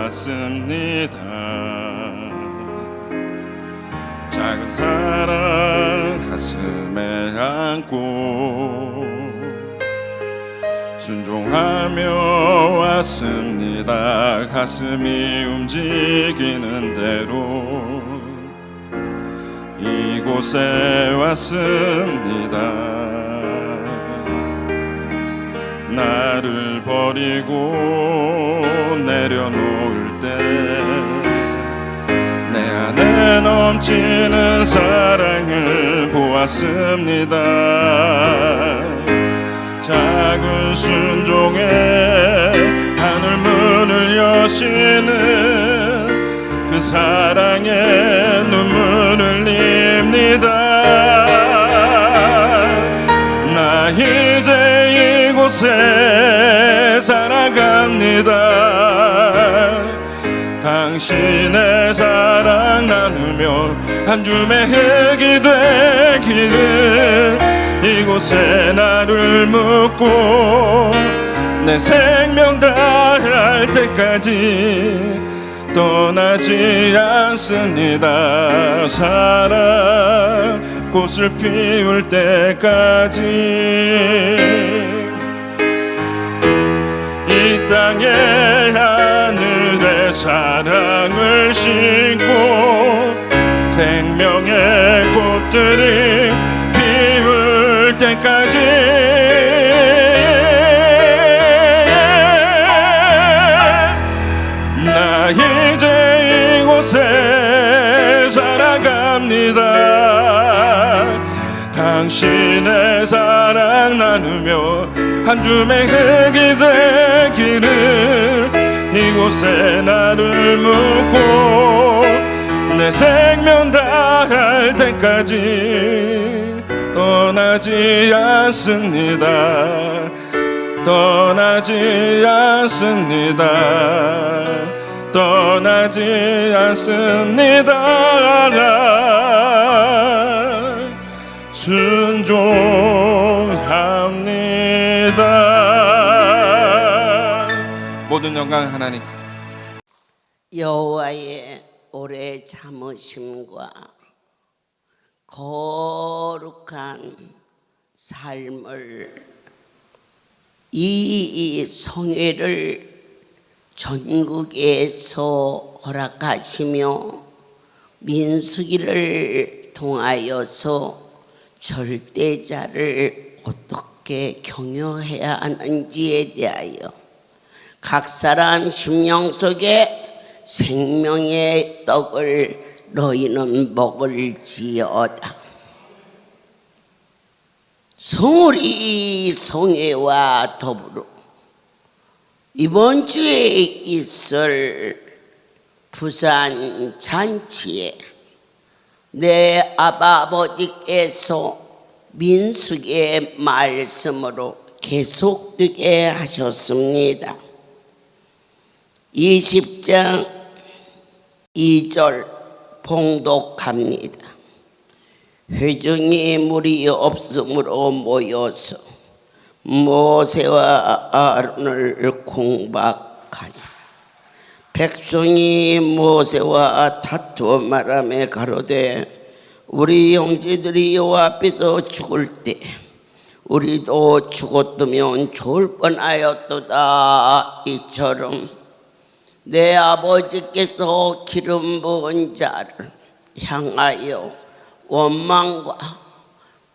보았습니다. 작은 사랑 가슴에 안고 순종하며 왔습니다. 가슴이 움직이는 대로 이곳에 왔습니다. 나를 버리고 내려놓을 때 내 안에 넘치는 사랑을 보았습니다. 작은 순종에 하늘 문을 여시는 그 사랑에 눈물을 흘립니다. 나 이제 이곳에 살아갑니다. 당신의 사랑 나누며 한 줌의 흙이 되기를 이곳에 나를 묻고 내 생명 다할 때까지 떠나지 않습니다. 사랑 꽃을 피울 때까지 이 땅의 하늘에 사랑을 심고 생명의 꽃들이 피울 때까지 나 이제 이곳에 살아갑니다. 당신의 사랑 나누며 한 줌의 흙이 되기를 이곳에 나를 묻고 내 생명 다할 때까지 떠나지 않습니다. 떠나지 않습니다. 떠나지 않습니다. 순종합니다. 모든 영광 하나님. 여호와의 오래 참으심과 거룩한 삶을 이 성회를 전국에서 허락하시며 민수기를 통하여서 절대자를 어떻게 경영해야 하는지에 대하여 각 사람 심령 속에 생명의 떡을 너희는 먹을지어다. 성우리 성회와 더불어 이번 주에 있을 부산 잔치에 내 아버지께서 민수기의 말씀으로 계속되게 하셨습니다. 20장 2절 봉독합니다. 회중이 물이 없으므로 모여서 모세와 아론을 공박하니 백성이 모세와 다투어 말하며 가로되 우리 형제들이 여호와 앞에서 죽을 때 우리도 죽었으면 좋을 뻔하였도다. 이처럼 내 아버지께서 기름 부은 자를 향하여 원망과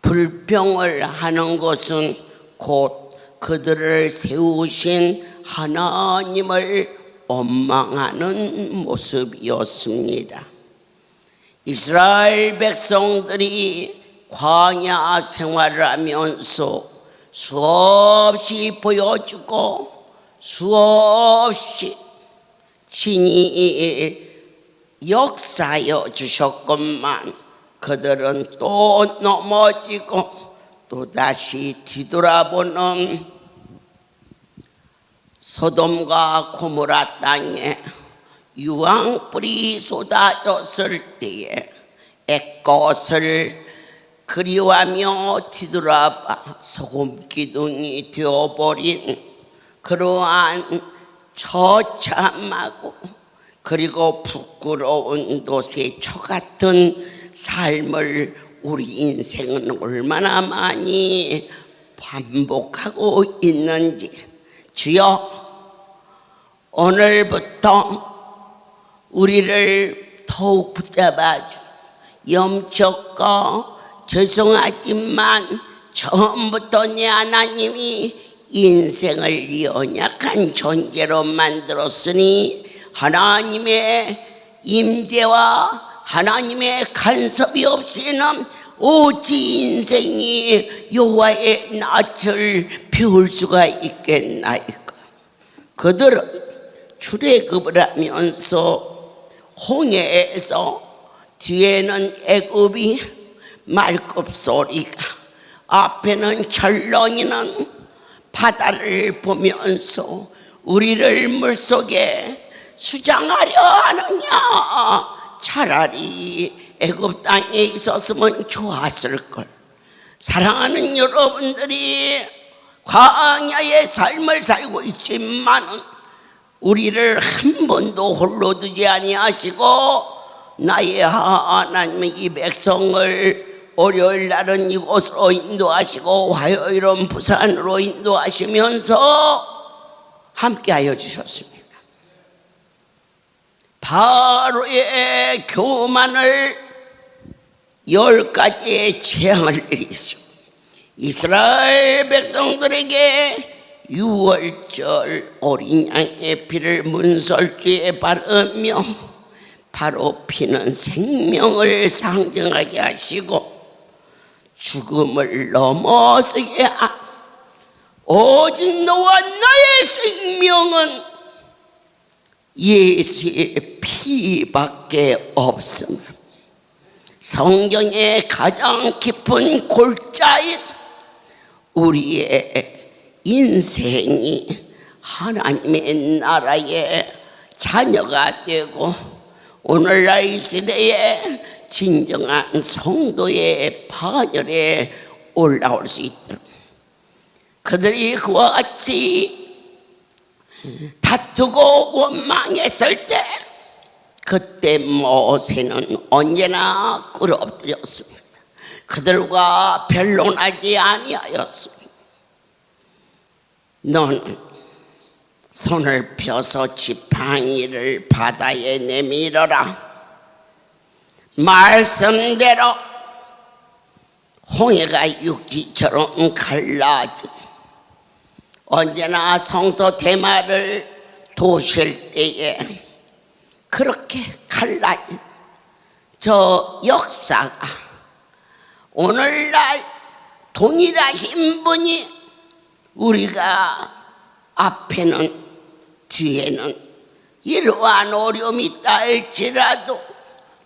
불평을 하는 것은 곧 그들을 세우신 하나님을 원망하는 모습이었습니다. 이스라엘 백성들이 광야 생활을 하면서 수없이 보여주고 수없이 친히 역사하여 주셨건만 그들은 또 넘어지고 또다시 뒤돌아보는 소돔과 고모라 땅에 유황불이 쏟아졌을 때에 애것을 그리워하며 뒤돌아봐 소금기둥이 되어버린 그러한 처참하고 그리고 부끄러운 노새처 같은 삶을 우리 인생은 얼마나 많이 반복하고 있는지 주여 오늘부터 우리를 더욱 붙잡아 주 염치 없고 죄송하지만 처음부터 내 하나님이 인생을 연약한 존재로 만들었으니 하나님의 임재와 하나님의 간섭이 없이는 어찌 인생이 여호와의 낯을 배울 수가 있겠나이까. 그들은 출애굽을 하면서 홍해에서 뒤에는 애굽이 말급소리가 앞에는 철렁이는 바다를 보면서 우리를 물속에 수장하려 하느냐, 차라리 애굽 땅에 있었으면 좋았을걸. 사랑하는 여러분들이 광야의 삶을 살고 있지만 우리를 한 번도 홀로 두지 아니하시고 나의 하나님의 이 백성을 월요일 날은 이곳으로 인도하시고 화요일은 부산으로 인도하시면서 함께하여 주셨습니다. 바로의 교만을 10가지의 재앙을 내리시고 이스라엘 백성들에게 유월절 어린 양의 피를 문설주에 바르며 바로 피는 생명을 상징하게 하시고 죽음을 넘어서게 오직 너와 나의 생명은 예수의 피밖에 없습니다. 성경의 가장 깊은 골자인 우리의 인생이 하나님의 나라의 자녀가 되고 오늘날 이 시대에 진정한 성도의 반열에 올라올 수 있도록 그들이 그와 같이 다투고 원망했을 때 그때 모세는 언제나 꿇어엎드렸습니다. 그들과 변론하지 아니하였습니다. 너는 손을 펴서 지팡이를 바다에 내밀어라. 말씀대로 홍해가 육지처럼 갈라지 언제나 성소 대마를 도실 때에 그렇게 갈라진 저 역사가 오늘날 동일하신 분이 우리가 앞에는 뒤에는 이러한 어려움이 있다 할지라도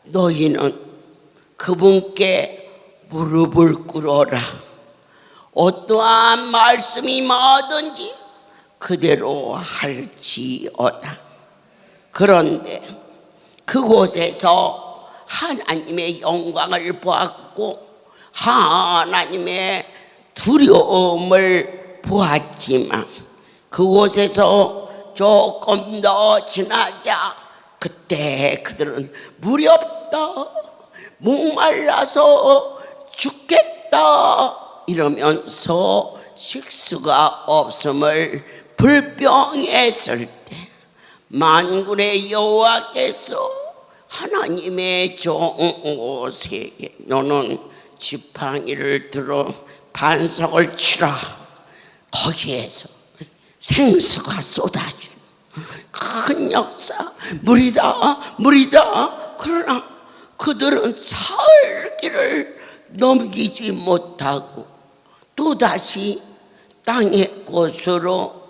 너희는 그분께 무릎을 꿇어라. 어떠한 말씀이 뭐든지 그대로 할지어다. 그런데 그곳에서 하나님의 영광을 보았고 하나님의 두려움을 보았지만 그곳에서 조금 더 지나자 그때 그들은 무렵다, 목말라서 죽겠다 이러면서 식수가 없음을 불평했을 때 만군의 여호와께서 하나님의 종 모세에게 너는 지팡이를 들어 반석을 치라. 거기에서 생수가 쏟아져. 큰 역사, 물이다. 그러나 그들은 사흘 길을 넘기지 못하고 또다시 땅의 곳으로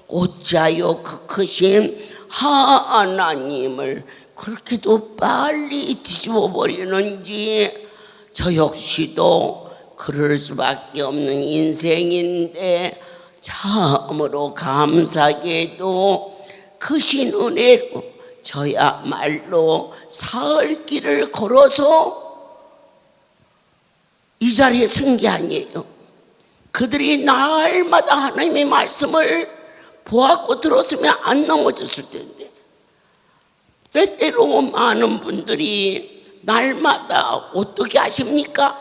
어찌하여 그 크신 하나님을 그렇게도 빨리 뒤집어 버리는지 저 역시도 그럴 수밖에 없는 인생인데 참으로 감사하게도 크신 은혜로 저야말로 사흘 길을 걸어서 이 자리에 선 게 아니에요. 그들이 날마다 하나님의 말씀을 보았고 들었으면 안 넘어졌을 텐데 때때로 많은 분들이 날마다 어떻게 하십니까?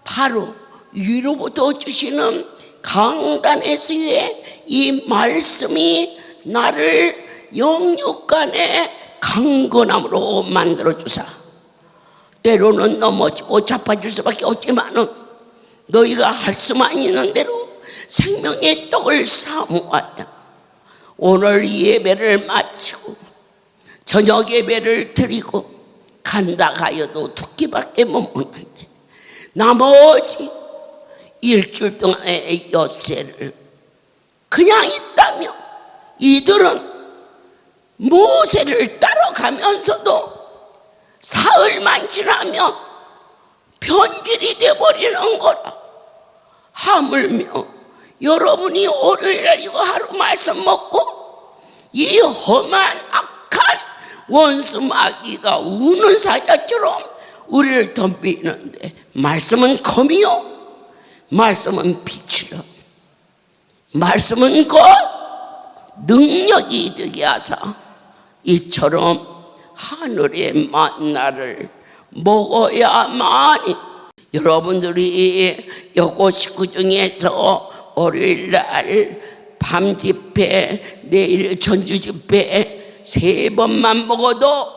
바로 위로부터 주시는 강단에서의 이 말씀이 나를 영육간의 강건함으로 만들어주사 때로는 넘어지고 자빠질 수밖에 없지만은 너희가 할 수만 있는 대로 생명의 떡을 사모하여 오늘 예배를 마치고 저녁 예배를 드리고 간다 가여도 2끼밖에 못 먹는데 나머지 일주일 동안의 엿새를 그냥 있다며 이들은 모세를 따라가면서도 사흘만 지나면 변질이 돼버리는 거라. 하물며 여러분이 월요일날 이거 하루 말씀 먹고 이 험한 악한 원수 마귀가 우는 사자처럼 우리를 덤비는데 말씀은 검이요 말씀은 빛이요 말씀은 곧 능력이 되게 하사 이처럼 하늘의 만나를 먹어야만이 여러분들이 여고 식구 중에서 월요일날 밤 집회 내일 전주 집회 3번만 먹어도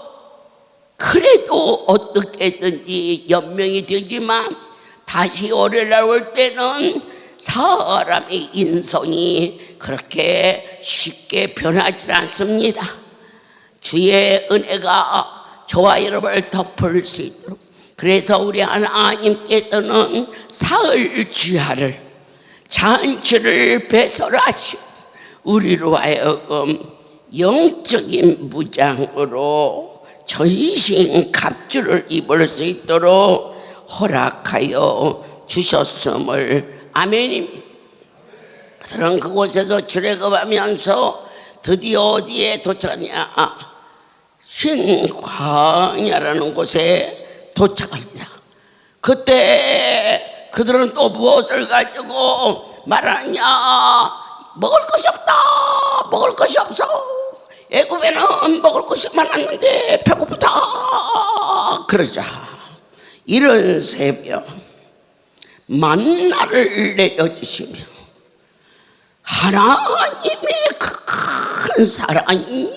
그래도 어떻게든지 연명이 되지만 다시 월요일날 올 때는 사람의 인성이 그렇게 쉽게 변하지 않습니다. 주의 은혜가 저와 여러분을 덮을 수 있도록 그래서 우리 하나님께서는 사흘 주야를 잔치를 배설하시고 우리로 하여금 영적인 무장으로 전신 갑주를 입을 수 있도록 허락하여 주셨음을 아멘입니다. 저는 그곳에서 출애굽하면서 드디어 어디에 도착하냐 신광야라는 곳에 도착합니다. 그때 그들은 또 무엇을 가지고 말하냐 먹을 것이 없다 먹을 것이 없어 애굽에는 먹을 것이 많았는데 배고프다 그러자 이런 새벽 만나를 내려주시며 하나님의 그 큰 사랑이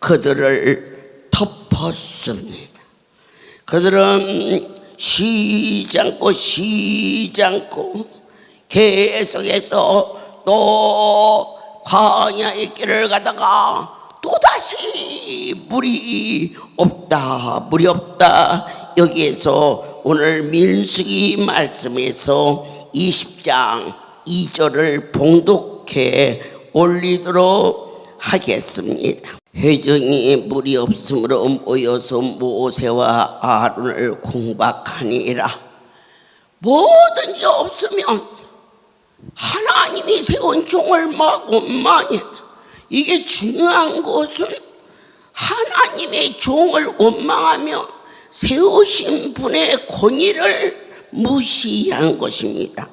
그들을 덮었습니다. 그들은 쉬지 않고 계속해서 또 광야의 길을 가다가 또다시 물이 없다 여기에서 오늘 민수기 말씀에서 20장 2절을 봉독해 올리도록 하겠습니다. 회중이 물이 없으므로 모여서 모세와 아론을 공박하니라. 뭐든지 없으면 하나님이 세운 종을 막 원망해. 이게 중요한 것은 하나님의 종을 원망하며 세우신 분의 권위를 무시한 것입니다.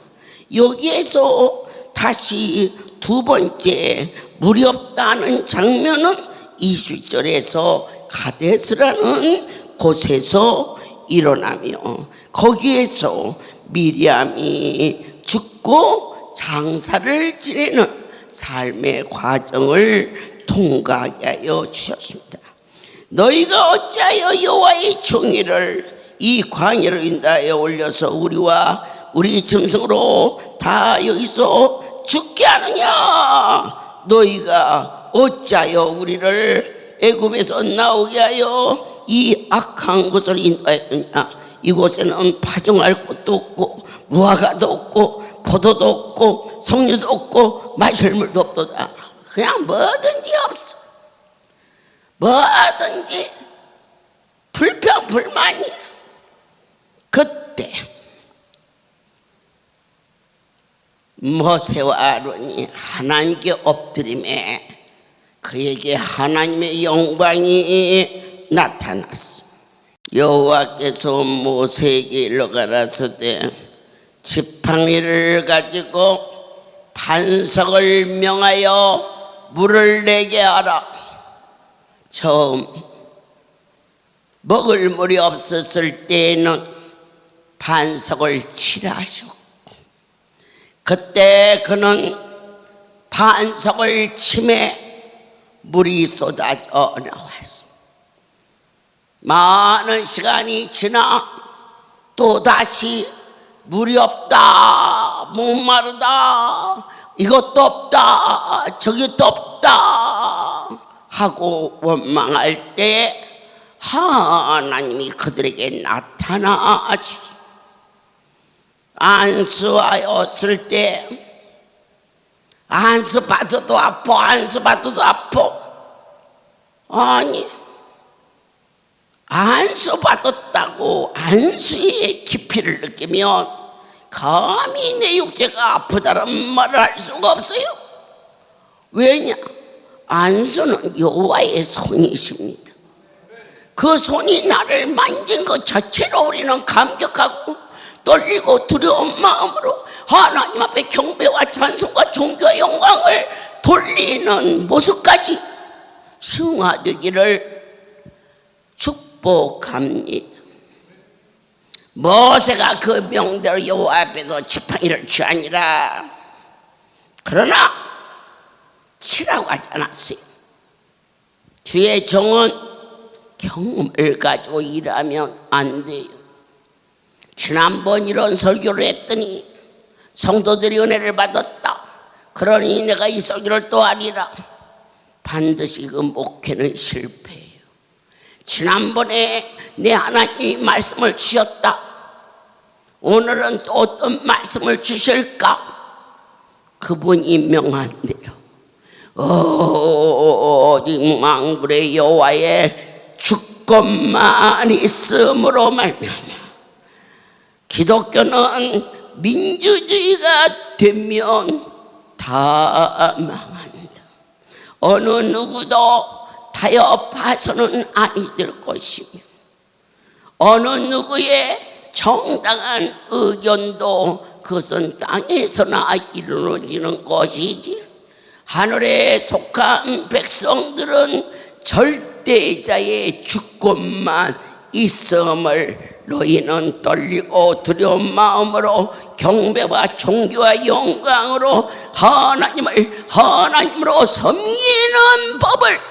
여기에서 다시 두 번째 물이 없다는 장면은 20절에서 가데스라는 곳에서 일어나며 거기에서 미리암이 죽고 장사를 지내는 삶의 과정을 통과하게 하여 주셨습니다. 너희가 어찌하여 여호와의 종이를 이 광야로 인하여 올려서 우리와 우리 짐승으로 다 여기서 죽게 하느냐? 너희가 어찌하여 우리를 애굽에서 나오게 하여 이 악한 곳을 인도하였느냐? 이곳에는 파종할 곳도 없고 무화과도 없고 포도도 없고 석류도 없고 마실 물도 없도다. 그냥 뭐든지 없어. 뭐든지 불평 불만이. 그때 모세와 아론이 하나님께 엎드림에 그에게 하나님의 영광이 나타났어. 여호와께서 모세에게 일러 가라사대 지팡이를 가지고 반석을 명하여 물을 내게 하라. 처음 먹을 물이 없었을 때에는 반석을 치라 하셨고, 그때 그는 반석을 치매 물이 쏟아져 나왔습니다. 많은 시간이 지나 또다시 물이 없다, 목마르다, 이것도 없다, 저것도 없다 하고 원망할 때 하나님이 그들에게 나타나 안수하였을 때, 안수 받아도 아파, 안수 받아도 아파. 아니, 안수 받았다고 안수의 깊이를 느끼면 감히 내 육체가 아프다는 말을 할 수가 없어요. 왜냐? 안수는 여호와의 손이십니다. 그 손이 나를 만진 것 자체로 우리는 감격하고 떨리고 두려운 마음으로 하나님 앞에 경배와 찬송과 존귀와 영광을 돌리는 모습까지 승화되기를 축복합니다. 모세가 그 명대로 여호와 앞에서 지팡이를 취하니라. 그러나 치라고 하지 않았어요. 주의 종은 경험을 가지고 일하면 안 돼요. 지난번 이런 설교를 했더니 성도들이 은혜를 받았다. 그러니 내가 이 설교를 또 하리라. 반드시 그 목회는 실패해요. 지난번에 내 하나님이 말씀을 주셨다. 오늘은 또 어떤 말씀을 주실까? 그분이 명한 대로 오직 만군의 여호와의 주권만 있음으로 말미암아 기독교는 민주주의가 되면 다 망한다. 어느 누구도 타협해서는 아니 될 것이며, 어느 누구의 정당한 의견도 그것은 땅에서나 이루어지는 것이지, 하늘에 속한 백성들은 절대자의 주권만 있음을 너희는 떨리고 두려운 마음으로 경배와 존귀와 영광으로 하나님으로 섬기는 법을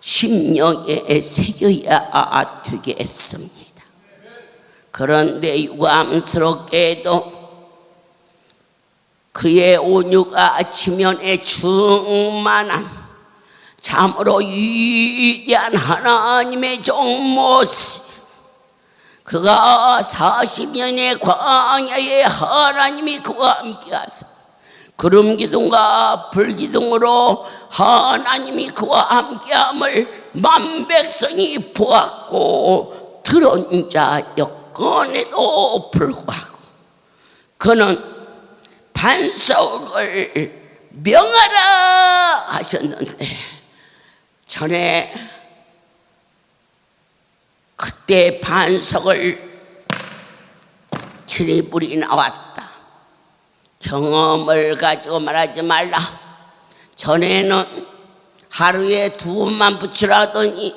심령에 새겨야 되겠습니다. 그런데 유감스럽게도 그의 온유가 지면에 충만한 참으로 위대한 하나님의 종 모세, 그가 40년의 광야에 하나님이 그와 함께 하사 구름 기둥과 불 기둥으로 하나님이 그와 함께함을 만백성이 보았고 들은 자 여건에도 불구하고 그는 반석을 명하라 하셨는데, 전에 그때 반석을 칠이 불이 나왔다. 경험을 가지고 말하지 말라. 전에는 하루에 2번만 붙이라 하더니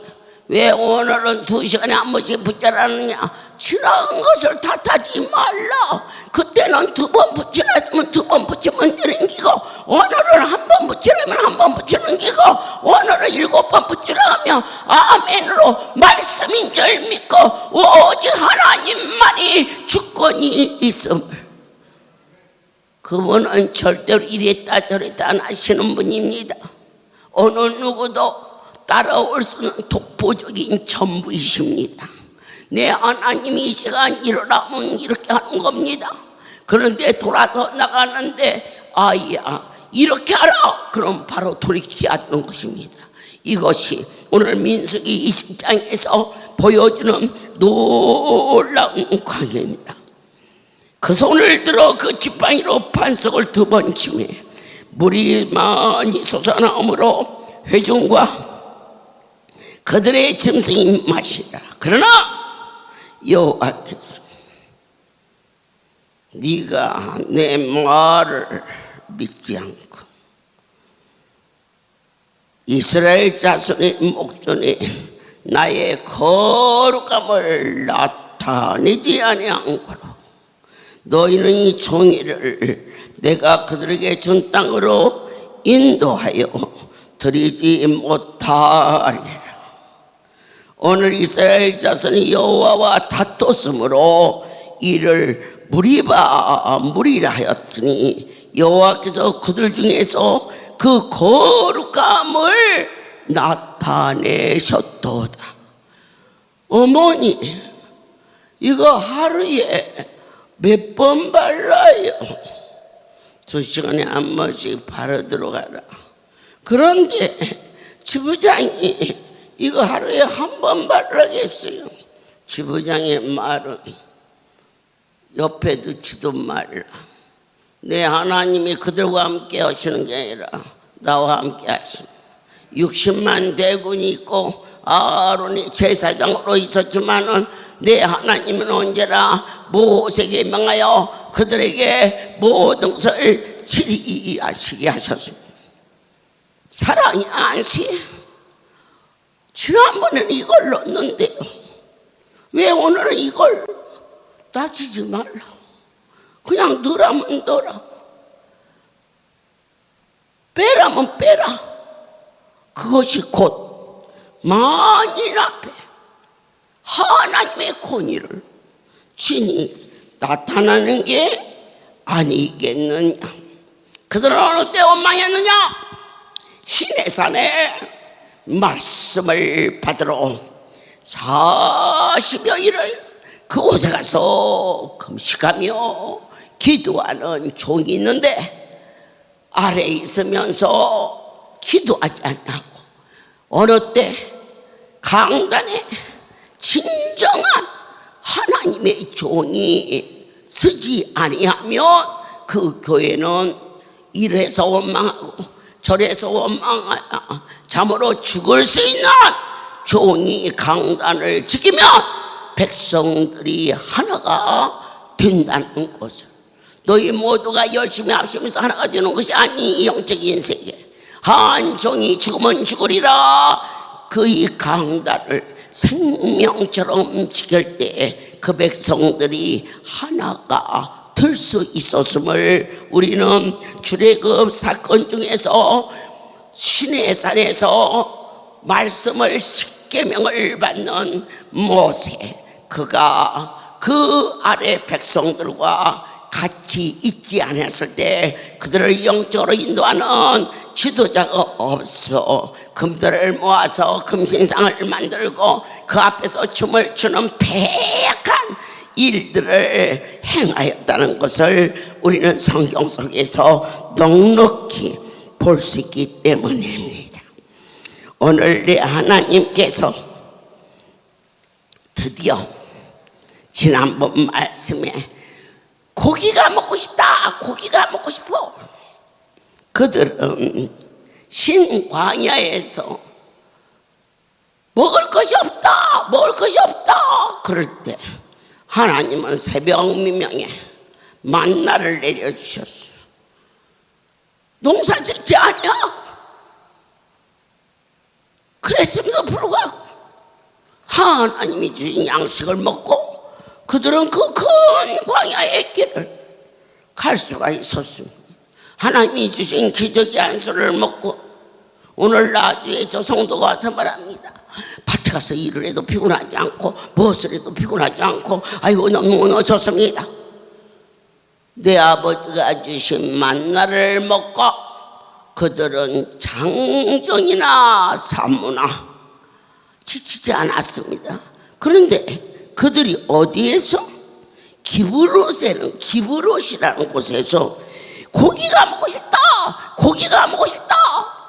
왜 오늘은 2시간에 한 번씩 붙이라느냐. 지나간 것을 탓하지 말라. 그때는 2번 붙이라 했으면 2번 붙이면 되는 기고, 오늘은 1번 붙이라면 1번 붙이는 기고, 오늘은 7번 붙이라 하면 아멘으로 말씀인 줄 믿고 오직 하나님만이 주권이 있음을, 그분은 절대로 이랬다 저랬다 안 하시는 분입니다. 어느 누구도 따라올 수는 독보적인 전부이십니다. 내 하나님이 이 시간 일어나면 이렇게 하는 겁니다. 그런데 돌아서 나가는데 아이야 이렇게 하라 그럼 바로 돌이켜야 하는 것입니다. 이것이 오늘 민수기 20장에서 보여주는 놀라운 광야입니다. 그 손을 들어 그 지팡이로 반석을 2번 치매 물이 많이 솟아나오므로 회중과 그들의 짐승이 마시라. 그러나 여호와께서 네가 내 말을 믿지 않고 이스라엘 자손의 목전에 나의 거룩함을 나타내지 아니하므로 너희는 이 종이를 내가 그들에게 준 땅으로 인도하여 드리지 못하리라. 오늘 이스라엘 자손이 여호와와 다퉜으므로 이를 무리라 하였으니 여호와께서 그들 중에서 그 거룩함을 나타내셨도다. 어머니, 이거 하루에 몇 번 발라요? 2시간에 한 번씩 바르 들어가라. 그런데 지부장이 이거 하루에 한 번 바르겠어요. 지부장의 말은 옆에 듣지도 말라. 내 하나님이 그들과 함께 하시는 게 아니라 나와 함께 하시는 60만 대군이 있고 아론이 제사장으로 있었지만은 내 하나님은 언제나 모세에게 명하여 그들에게 모든 것을 지리하시게 하셨습니다. 사랑이 안시 지난번에는 이걸 넣었는데요, 왜 오늘은 이걸 따지지 말라. 그냥 넣으라면 넣어라, 빼라면 빼라. 그것이 곧 만인 앞에 하나님의 권위를 진히 나타나는 게 아니겠느냐. 그들은 어느 때 원망했느냐? 시내산에 말씀을 받으러 40여일을 그곳에 가서 금식하며 기도하는 종이 있는데 아래에 있으면서 기도하지 않고 어느 때 강단에 진정한 하나님의 종이 쓰지 아니하면 그 교회는 이래서 원망하고 저래서 원망하여 참으로 죽을 수 있는 종이 강단을 지키면 백성들이 하나가 된다는 것을, 너희 모두가 열심히 합심해서 하나가 되는 것이 아니, 영적인 세계 한 종이 죽으면 죽으리라. 그의 강단을 생명처럼 지킬 때 그 백성들이 하나가 될 수 있었음을 우리는 출애굽 사건 중에서 시내산에서 말씀을 십계명을 받는 모세, 그가 그 아래 백성들과 같이 있지 않았을 때 그들을 영적으로 인도하는 지도자가 없어 금들을 모아서 금신상을 만들고 그 앞에서 춤을 추는 패약한 일들을 행하였다는 것을 우리는 성경 속에서 넉넉히 볼 수 있기 때문입니다. 오늘 내 하나님께서 드디어 지난번 말씀에 고기가 먹고 싶다, 고기가 먹고 싶어. 그들은 신광야에서 먹을 것이 없다, 먹을 것이 없다. 그럴 때 하나님은 새벽 미명에 만나를 내려주셨어. 농사 짓지 않냐? 그랬음에도 불구하고 하나님이 주신 양식을 먹고 그들은 그 큰 광야의 길을 갈 수가 있었습니다. 하나님이 주신 기적의 안수를 먹고 오늘 나주에 저 성도가 와서 말합니다. 밭에 가서 일을 해도 피곤하지 않고 무엇을 해도 피곤하지 않고 아이고 너무 좋습니다. 내 아버지가 주신 만나를 먹고 그들은 장정이나 사무나 지치지 않았습니다. 그런데 그들이 어디에서? 기브롯이라는 곳에서 고기가 먹고 싶다, 고기가 먹고 싶다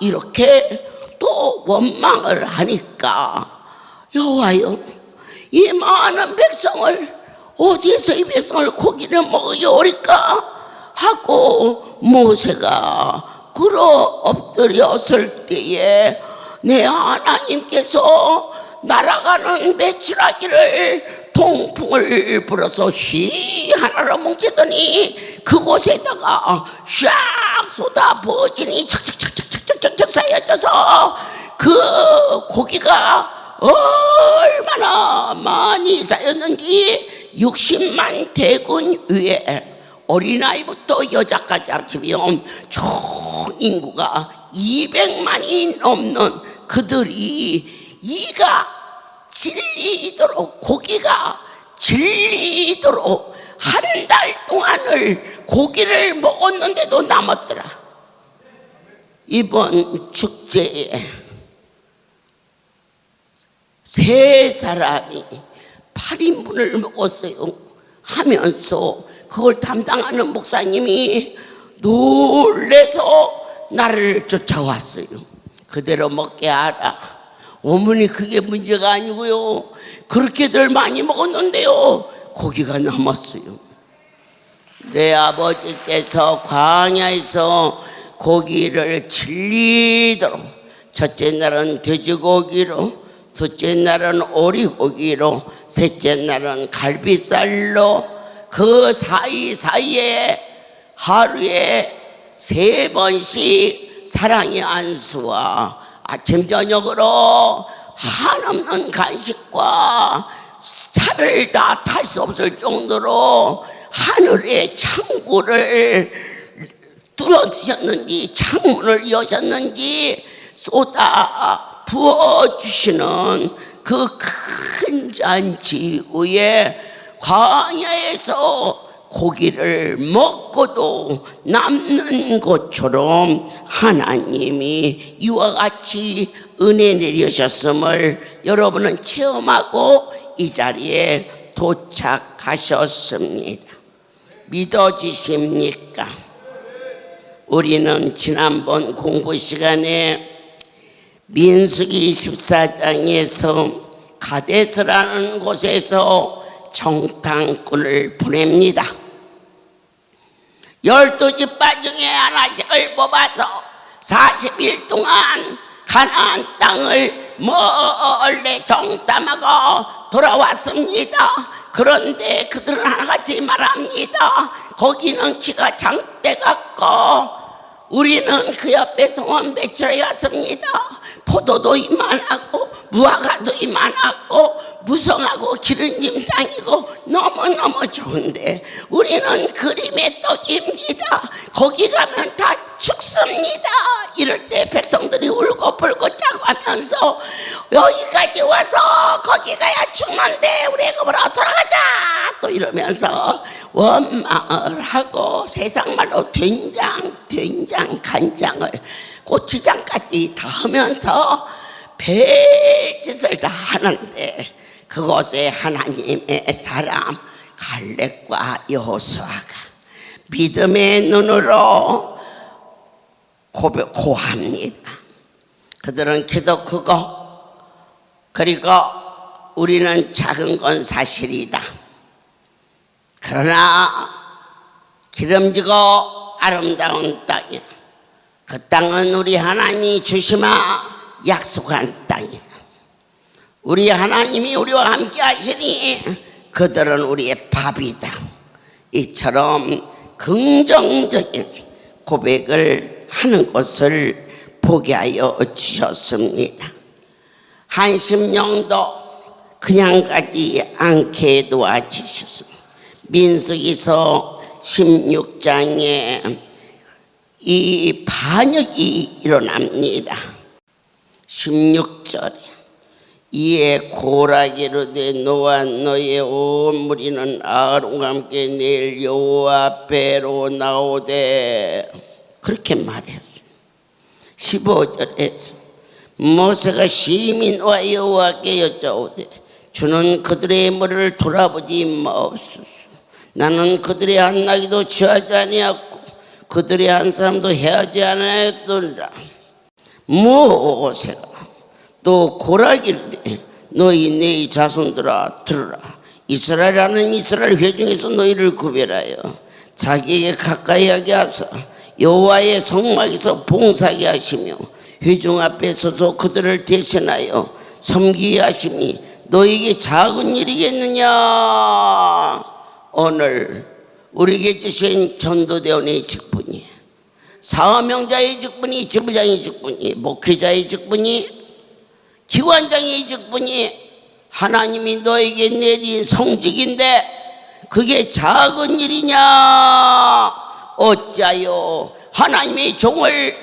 이렇게 또 원망을 하니까 여호와여, 이 많은 백성을 어디에서 이 백성을 고기를 먹으려오리까 하고 모세가 굴어 엎드렸을 때에 내 하나님께서 날아가는 메추라기를 동풍을 불어서 휘 하나로 뭉치더니 그곳에다가 샥 쏟아 부어지니 착착착착착착착 쌓여져서 그 고기가 얼마나 많이 쌓였는지 60만 대군 위에 어린아이부터 여자까지 합치면 총 인구가 200만이 넘는 그들이 이가 질리도록 고기가 질리도록 한 달 동안을 고기를 먹었는데도 남았더라. 이번 축제에 세 사람이 8인분을 먹었어요 하면서 그걸 담당하는 목사님이 놀래서 나를 쫓아왔어요. 그대로 먹게 하라. 어머니 그게 문제가 아니고요. 그렇게들 많이 먹었는데요 고기가 남았어요. 내 아버지께서 광야에서 고기를 질리도록 첫째 날은 돼지고기로, 둘째 날은 오리고기로, 셋째 날은 갈비살로 그 사이사이에 하루에 3번씩 사랑의 안수와 아침 저녁으로 한없는 간식과 차를 다 탈 수 없을 정도로 하늘의 창구를 뚫어주셨는지 창문을 여셨는지 쏟아 부어주시는 그 큰 잔치 위에 광야에서 고기를 먹고도 남는 것처럼 하나님이 이와 같이 은혜 내리셨음을 여러분은 체험하고 이 자리에 도착하셨습니다. 믿어지십니까? 우리는 지난번 공부 시간에 민수기 14장에서 가데스라는 곳에서 정탐꾼을 보냅니다. 12지파 중에 하나씩을 뽑아서 40일 동안 가나안 땅을 몰래 정탐하고 돌아왔습니다. 그런데 그들은 하나같이 말합니다. 거기는 키가 장대 같고 우리는 그 옆에 성원 배출해 갔습니다. 포도도 이만하고 무화과도 이만하고 무성하고 기름진 땅이고 너무너무 좋은데 우리는 그림의 떡입니다. 거기 가면 다 죽습니다. 이럴 때 백성들이 울고불고 짜고 하면서 여기까지 와서 거기 가야 죽는데 우리 그보러 돌아가자 또 이러면서 원망을 하고 세상말로 된장 간장을 고추장까지 다 하면서 별짓을 다 하는데 그곳에 하나님의 사람 갈렙과 여호수아가 믿음의 눈으로 고합니다. 그들은 키도 크고 그리고 우리는 작은 건 사실이다. 그러나 기름지고 아름다운 땅이다. 그 땅은 우리 하나님이 주시마 약속한 땅이다. 우리 하나님이 우리와 함께 하시니 그들은 우리의 밥이다. 이처럼 긍정적인 고백을 하는 것을 보게 하여 주셨습니다. 한심령도 그냥 가지 않게 도와주셨습니다. 민수기서 16장에 이 반역이 일어납니다. 16절에 이에 고라기 이르되 너와 너의 온 무리는 아론과 함께 내일 여호와 앞에로 나오되 그렇게 말했어요. 15절에서 모세가 심히 너와 여호와께 여짜오되 주는 그들의 머리를 돌아보지 마옵소서. 나는 그들의 한 나귀도 취하지 아니하고 그들의 한 사람도 해하지 않았더라. 모세가 또 고라기를 너희 내 자손들아 들으라. 이스라엘하는 이스라엘 회중에서 너희를 구별하여 자기에게 가까이 하게 하사 여호와의 성막에서 봉사하게 하시며 회중 앞에 서서 그들을 대신하여 섬기게 하시니 너희에게 작은 일이겠느냐. 오늘 우리에게 주신 전도대원의 직분이 사명자의 직분이 지부장의 직분이 목회자의 직분이 기관장의 직분이 하나님이 너에게 내린 성직인데 그게 작은 일이냐? 어찌하여 하나님의 종을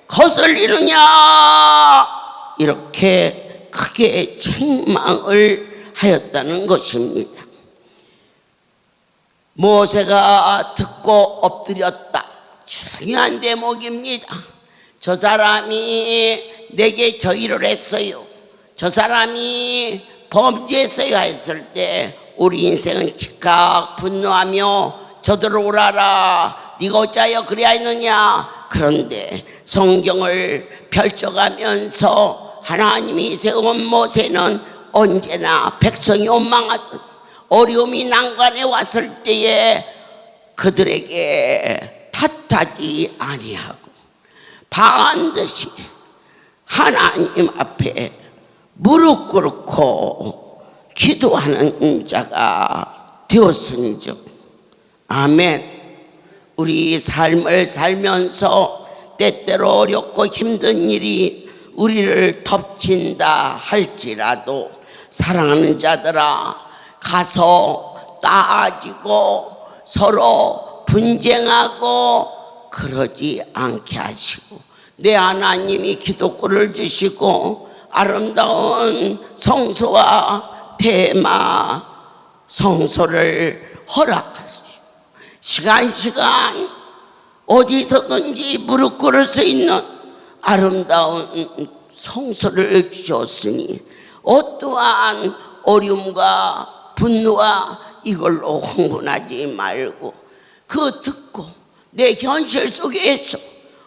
거슬리느냐? 이렇게 크게 책망을 하였다는 것입니다. 모세가 듣고 엎드렸다. 중요한 대목입니다. 저 사람이 내게 저 일을 했어요, 저 사람이 범죄했어요 했을 때 우리 인생은 즉각 분노하며 저들을 오라라, 네가 어찌하여 그리하였느냐. 그런데 성경을 펼쳐가면서 하나님이 세운 모세는 언제나 백성이 원망하듯 어려움이 난관에 왔을 때에 그들에게 탓하지 아니하고 반드시 하나님 앞에 무릎 꿇고 기도하는 자가 되었은즉. 아멘. 우리 삶을 살면서 때때로 어렵고 힘든 일이 우리를 덮친다 할지라도 사랑하는 자들아, 가서 따지고 서로 분쟁하고 그러지 않게 하시고 내 하나님이 기도권을 주시고 아름다운 성소와 테마 성소를 허락하시고 시간 어디서든지 무릎 꿇을 수 있는 아름다운 성소를 주셨으니 어떠한 어려움과 분노와 이걸로 흥분하지 말고 그 듣고 내 현실 속에서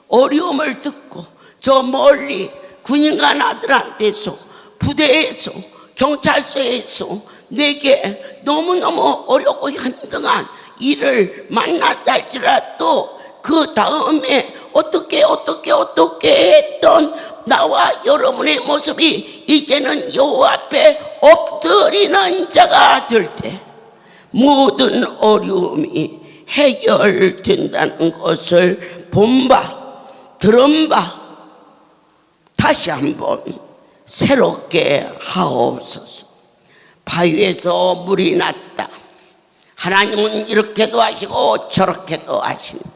어려움을 듣고 저 멀리 군인관 아들한테서 부대에서 경찰서에서 내게 너무너무 어렵고 힘든 일을 만났다 할지라도 그 다음에 어떻게 했던 나와 여러분의 모습이 이제는 여호와 앞에 엎드리는 자가 될 때 모든 어려움이 해결된다는 것을 본 바 들은 바 다시 한번 새롭게 하옵소서. 바위에서 물이 났다. 하나님은 이렇게도 하시고 저렇게도 하신다.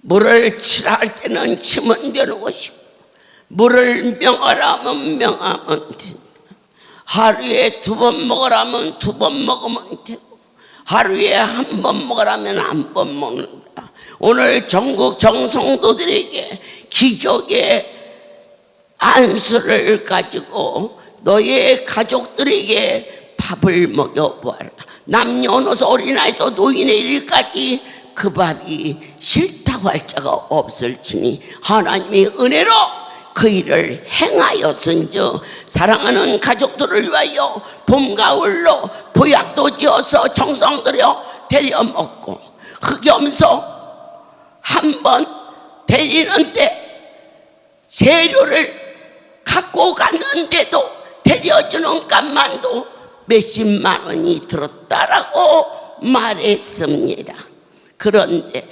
물을 치라 할 때는 치면 되는 것이고 물을 명하라면 명하면 된다. 하루에 2번 먹으라면 2번 먹으면 되고 하루에 1번 먹으라면 1번 먹는다. 오늘 전국 정성도들에게 기적의 안수를 가지고 너의 가족들에게 밥을 먹여보아라. 남녀노소 어린아이에서 노인의 일까지 그 밥이 싫다고 할 자가 없을지니 하나님의 은혜로 그 일을 행하였은즉 사랑하는 가족들을 위하여 봄 가을로 보약도 지어서 정성들여 데려 먹고 흑염소 한번 데리는데 재료를 갖고 갔는데도 데려주는 값만도 몇십만 원이 들었다라고 말했습니다. 그런데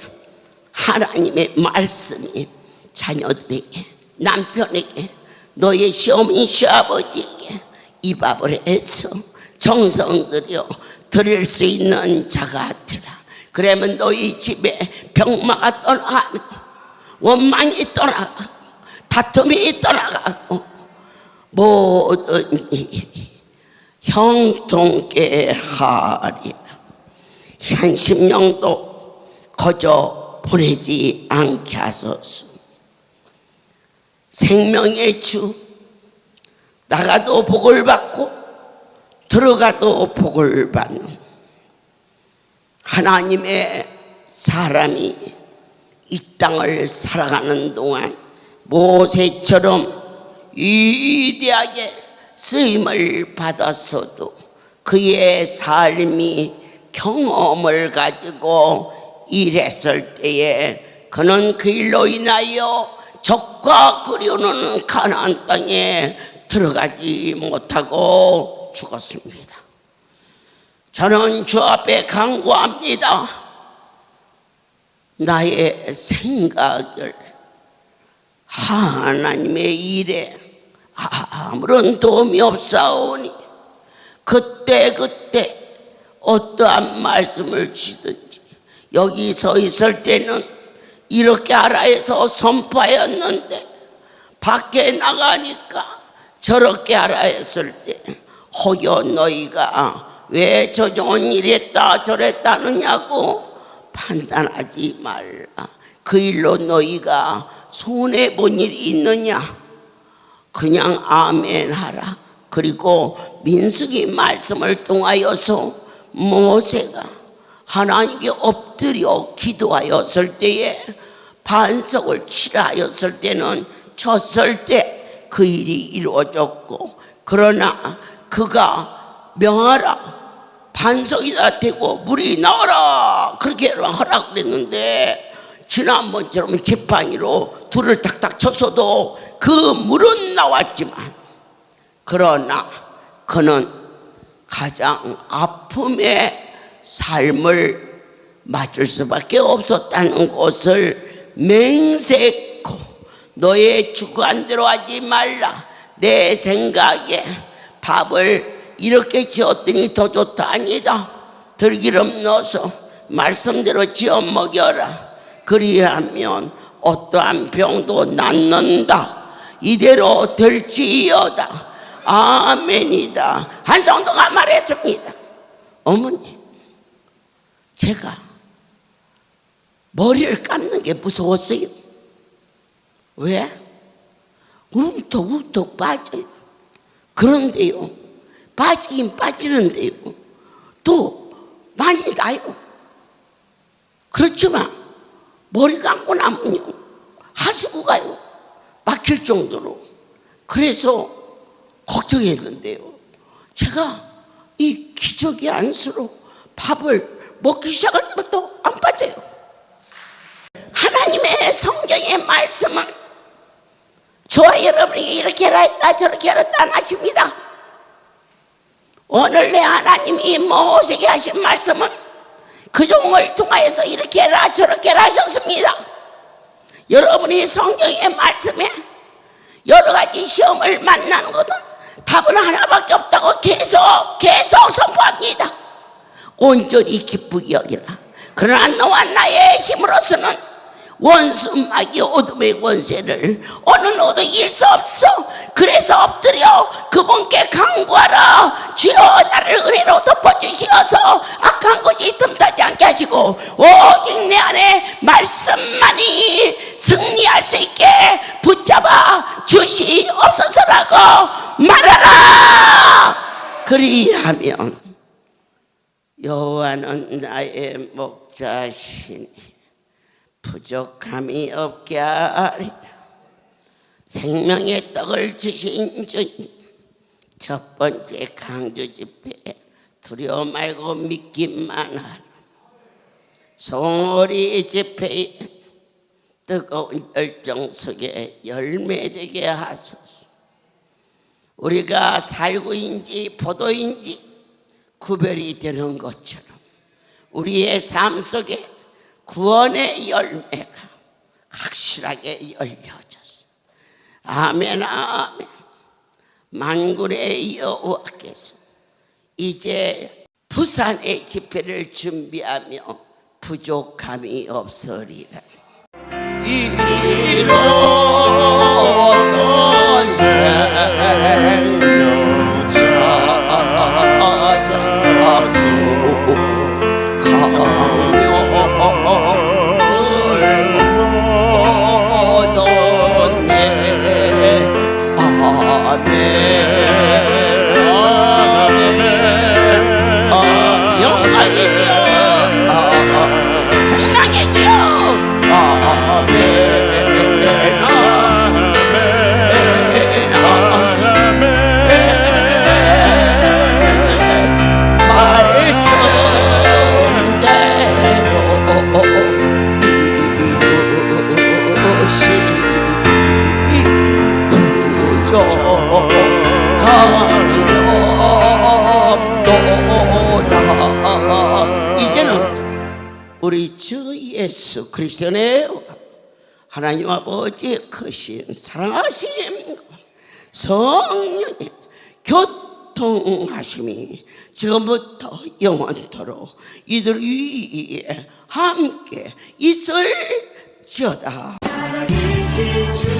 하나님의 말씀이 자녀들에게 남편에게 너의 시어머니 시아버지에게 이 밥을 해서 정성 들여 드릴 수 있는 자가 되라. 그러면 너희 집에 병마가 떠나가고 원망이 떠나가고 다툼이 떠나가고 모든 일이 형통케 하리라. 한 심령도 거저 보내지 않게 하소서. 생명의 주, 나가도 복을 받고 들어가도 복을 받는 하나님의 사람이 이 땅을 살아가는 동안 모세처럼 위대하게 쓰임을 받았어도 그의 삶이 경험을 가지고 일했을 때에 그는 그 일로 인하여 적과 끓여오는 가나안 땅에 들어가지 못하고 죽었습니다. 저는 주 앞에 간구합니다. 나의 생각을 하나님의 일에 아무런 도움이 없사오니 그때 어떠한 말씀을 주든지 여기 서 있을 때는 이렇게 하라 해서 선포하였는데 밖에 나가니까 저렇게 하라 했을 때 혹여 너희가 왜 저 좋은 이랬다 저랬다 하느냐고 판단하지 말라. 그 일로 너희가 손해본 일이 있느냐? 그냥 아멘 하라. 그리고 민수기 말씀을 통하여서 모세가 하나님께 엎드려 기도하였을 때에 반석을 치라 하였을 때는 쳤을 때 그 일이 이루어졌고, 그러나 그가 명하라 반석이다 대고 물이 나와라 그렇게 하라 그랬는데 지난번처럼 지팡이로 둘을 탁탁 쳤어도 그 물은 나왔지만, 그러나 그는 가장 아픔의 삶을 맞을 수밖에 없었다는 것을 맹세했고, 너의 주관대로 하지 말라. 내 생각에 밥을 이렇게 지었더니 더 좋다 아니다. 들기름 넣어서 말씀대로 지어 먹여라. 그리하면 어떠한 병도 낫는다. 이대로 될지어다. 아멘이다. 한 성도가 말했습니다. 어머니, 제가 머리를 감는 게 무서웠어요. 왜? 울떡울떡 빠져요. 그런데요, 빠지긴 빠지는데요, 또 많이 나요. 그렇지만 머리 감고 나면요 하수구가요 막힐 정도로. 그래서 걱정했는데요, 제가 이 기적의 안수로 밥을 먹기 시작할 때부터 안 빠져요. 하나님의 성경의 말씀은 저와 여러분이 이렇게 해라 했다 저렇게 해라 했다 안 하십니다. 오늘 내 하나님이 모세에게 하신 말씀은 그 종을 통하여서 이렇게 해라 저렇게 해라 하셨습니다. 여러분이 성경의 말씀에 여러 가지 시험을 만나는 것은 답은 하나밖에 없다고 계속 선포합니다. 온전히 기쁘게 여기라. 그러나 너와 나의 힘으로서는 원수 마귀 어둠의 권세를 어느 누구도 이길 수 없어. 그래서 엎드려 그분께 간구하라. 주여 나를 은혜로 덮어주시어서 악한 것이 틈타지 않게 하시고 오직 내 안에 말씀만이 승리할 수 있게 붙잡아 주시옵소서라고 말하라. 그리하면 여호와는 나의 목자시니 부족함이 없게 하리라. 생명의 떡을 주신 주님, 첫 번째 강주 집회에 두려워 말고 믿기만 하라. 송오리 집회에 뜨거운 열정 속에 열매되게 하소서. 우리가 살구인지 포도인지 구별이 되는 것처럼 우리의 삶 속에 구원의 열매가 확실하게 열려졌어. 아멘 아멘. 만군의 여호와께서 이제 부산의 집회를 준비하며 부족함이 없으리라. 이로던 생명 찾아서 우리 주 예수 그리스도의 하나님 아버지의 크신 사랑하심 성령의 교통하심이 지금부터 영원토록 이들 위에 함께 있을지어다. 살아계신 주